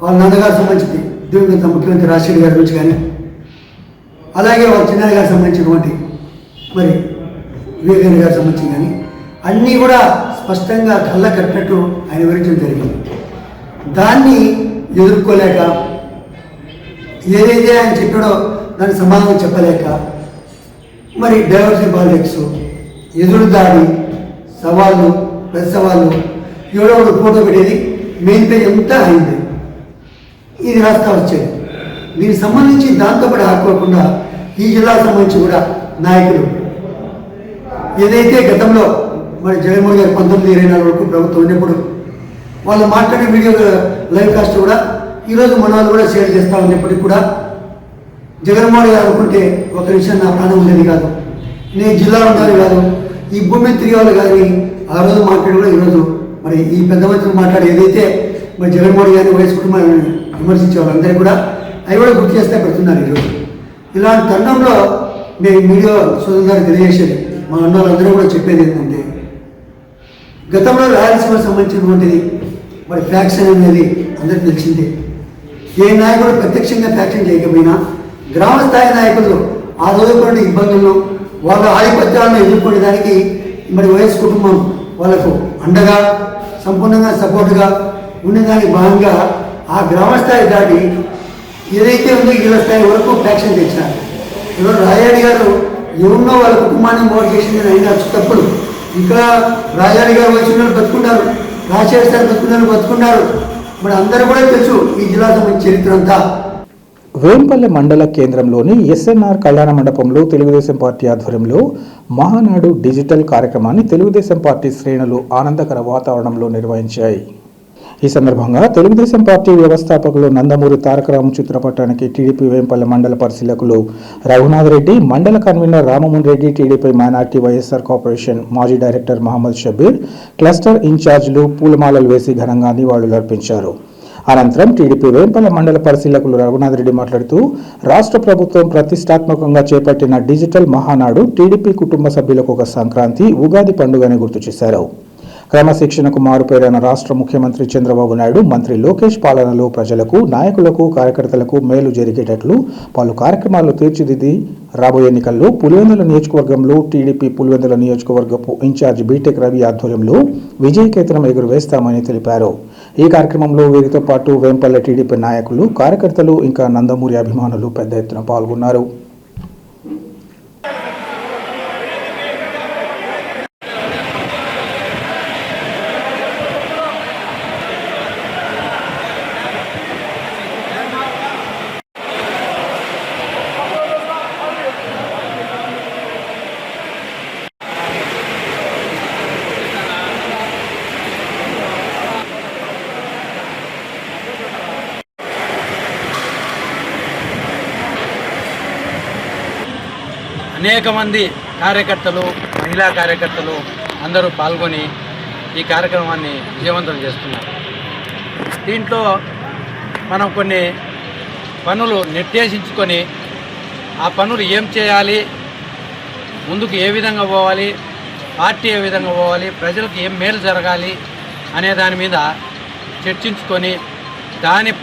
వాళ్ళ నాన్నగారు సంబంధించి దివంగత ముఖ్యమంత్రి రాజశేఖర్ గారి గురించి కానీ, అలాగే వాళ్ళ చిన్నాన్న గారికి సంబంధించినటువంటి మరి వివేకానంద గారికి సంబంధించి కానీ అన్నీ కూడా స్పష్టంగా కళ్ళ కట్టినట్టు ఆయన వివరించడం జరిగింది. దాన్ని ఎదుర్కోలేక ఏదైతే ఆయన చెప్పాడో దానికి సమాధానం చెప్పలేక మరి డైవర్సిటీ పాలిటిక్స్, ఎదురుదాడి, సవాళ్ళు, ప్రతి సవాళ్ళు, ఎవడో ఫోటో పెట్టేది మెయిన్ పేజ్ అంతా అయింది. ఇది రాస్తా వచ్చేది. దీనికి సంబంధించి దాంతోపాటు ఆడుకోకుండా ఈ జిల్లాకు సంబంధించి కూడా నాయకులు ఏదైతే గతంలో మరి జగన్మోహన్ గారు 1924 వరకు ప్రభుత్వం ఉన్నప్పుడు వాళ్ళు మాట్లాడే వీడియో లైవ్ కాస్ట్ కూడా ఈరోజు మన వాళ్ళు కూడా షేర్ చేస్తూ ఉన్నప్పటికీ కూడా జగన్మోహన్ గారు అనుకుంటే ఒక విషయం నా ప్రాణం ఉండేది కాదు, నేను జిల్లాలో ఉన్నది కాదు, ఈ భూమి తిరిగే వాళ్ళు కానీ ఆ రోజు మాట్లాడి కూడా ఈరోజు మరి ఈ పెద్ద మంత్రులు మాట్లాడి ఏదైతే మరి జగన్మోహన్ గారిని వయసు కుటుంబాన్ని విమర్శించే వాళ్ళందరూ కూడా అవి కూడా గుర్తు చేస్తే పెడుతున్నారు. ఈరోజు ఇలాంటి తరుణంలో మేము మీడియా సోదరుల గారు తెలియజేసేది, మా అన్న వాళ్ళందరూ కూడా చెప్పేది ఏంటంటే గతంలో రాయలసీమకు సంబంధించినటువంటిది మరి ఫ్యాక్షన్ అనేది అందరికీ తెలిసిందే. ఏ నాయకుడు ప్రత్యక్షంగా ఫ్యాక్షన్ చేయకపోయినా గ్రామ స్థాయి నాయకులు ఆ రోజుటువంటి ఇబ్బందులను వాళ్ళ ఆధిపత్యాలను ఎదుర్కొనే దానికి మరి వైఎస్ కుటుంబం వాళ్ళకు అండగా సంపూర్ణంగా సపోర్టుగా ఉండేదానికి భాగంగా ఆ గ్రామ స్థాయి దాటి ఏదైతే ఉందో ఇళ్ళ స్థాయి వరకు ఫ్యాక్షన్ తెచ్చినారు. ఈరోజు రాజాడి గారు ఎవరినో వాళ్ళ కుటుంబాన్ని మోడ్ చేసింది అయినా తప్పుడు. ఇక్కడ రాజాడి గారు వయసు బతుకున్నారు, రాజశేఖర్ సార్ బతుకున్నారు. మరి అందరూ కూడా తెలుసు ఈ జిల్లా సంబంధించిన చరిత్ర అంతా. వేంపల్లె మండల కేంద్రంలోని ఎస్ఎన్ఆర్ కళ్యాణ మండపంలో తెలుగుదేశం పార్టీ ఆధ్వర్యంలో మహానాడు డిజిటల్ కార్యక్రమాన్ని తెలుగుదేశం పార్టీ శ్రేణులు ఆనందకర వాతావరణంలో నిర్వహించాయి. ఈ సందర్భంగా తెలుగుదేశం పార్టీ వ్యవస్థాపకులు నందమూరి తారక రామ చిత్రపటానికి టీడీపీ వేంపల్లె మండల పరిశీలకులు రఘునాథ్ రెడ్డి, మండల convener Ramamohan Reddy, TDP minority YSR corporation మాజీ డైరెక్టర్ మహమ్మద్ షబీర్, క్లస్టర్ ఇన్ఛార్జీలు పూలమాలలు వేసి ఘనంగా నివాళులర్పించారు. అనంతరం టీడీపీ వేంపల్లె మండల పరిశీలకులు రఘునాథ్ రెడ్డి మాట్లాడుతూ రాష్ట్ర ప్రభుత్వం ప్రతిష్టాత్మకంగా చేపట్టిన డిజిటల్ మహానాడు టీడీపీ కుటుంబ సభ్యులకు ఒక సంక్రాంతి, ఉగాది పండుగని గుర్తు చేశారు. క్రమశిక్షణకు మారుపేరైన రాష్ట్ర ముఖ్యమంత్రి చంద్రబాబు నాయుడు, మంత్రి లోకేష్ పాలనలో ప్రజలకు, నాయకులకు, కార్యకర్తలకు మేలు జరిగేటట్లు పలు కార్యక్రమాలు తీర్చిదిద్ది రాబోయే ఎన్నికల్లో పులివెందుల నియోజకవర్గంలో టీడీపీ పులివెందుల నియోజకవర్గపు ఇన్ఛార్జ్ బీటెక్ రవి ఆధ్వర్యంలో విజయకేతనం ఎగురవేస్తామని తెలిపారు. ఈ కార్యక్రమంలో వీరితో పాటు వేంపల్లె టీడీపీ నాయకులు, కార్యకర్తలు, ఇంకా నందమూరి అభిమానులు పెద్ద ఎత్తున పాల్గొన్నారు. అనేక మంది కార్యకర్తలు, మహిళా కార్యకర్తలు అందరూ పాల్గొని ఈ కార్యక్రమాన్ని విజయవంతం చేస్తున్నారు. దీంట్లో మనం కొన్ని పనులు నిర్దేశించుకొని ఆ పనులు ఏం చేయాలి, ముందుకు ఏ విధంగా పోవాలి, పార్టీ ఏ విధంగా పోవాలి, ప్రజలకు ఏం మేలు జరగాలి అనే దాని మీద చర్చించుకొని దాని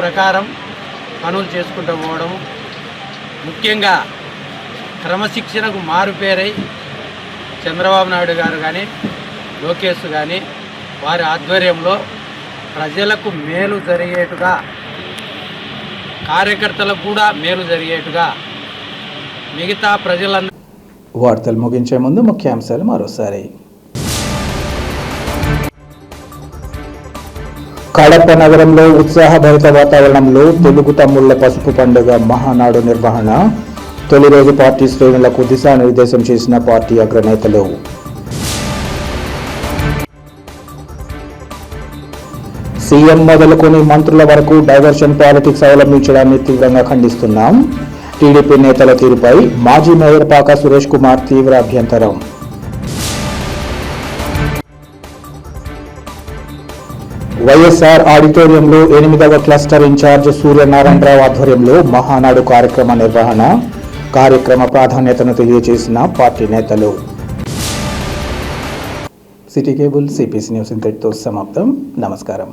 ప్రకారం పనులు చేసుకుంటూ పోవడం. ముఖ్యంగా క్రమశిక్షణకు మారుపేరై చంద్రబాబు నాయుడు గారు కానీ, లోకేష్ కానీ వారి ఆధ్వర్యంలో ప్రజలకు మేలు జరిగేట్టుగా, కార్యకర్తలకు కూడా మేలు జరిగేట్టుగా మిగతా ప్రజలందరూ. వార్తలు ముగించే ముందు ముఖ్యాంశాలు మరోసారి. కడప నగరంలో ఉత్సాహభరిత వాతావరణంలో తెలుగు తమ్ముళ్ల పసుపు పండుగ మహానాడు నిర్వహణ. తొలి రోజు పార్టీ శ్రేణులకు దిశానిర్దేశం చేసిన పార్టీ అగ్రనేతలు. సీఎం మొదలుకొని మంత్రుల వరకు డైవర్షన్ పాలిటిక్స్ అవలంబించడాన్ని తీవ్రంగా ఖండిస్తున్నాం. టీడీపీ నేతల తీరుపై మాజీ మేయర్ పాక సురేష్ కుమార్ తీవ్ర అభ్యంతరం. వైఎస్ఆర్ ఆడిటోరియంలో 8వ క్లస్టర్ ఇన్ఛార్జ్ సూర్యనారాయణరావు ఆధ్వర్యంలో మహానాడు కార్యక్రమ నిర్వహణ. కార్యక్రమ ప్రాధాన్యతను తెలియజేసిన పార్టీ నేతలు. సిటీ కేబుల్ సిపిసి న్యూస్ ఇంతటితో సమాప్తం. నమస్కారం.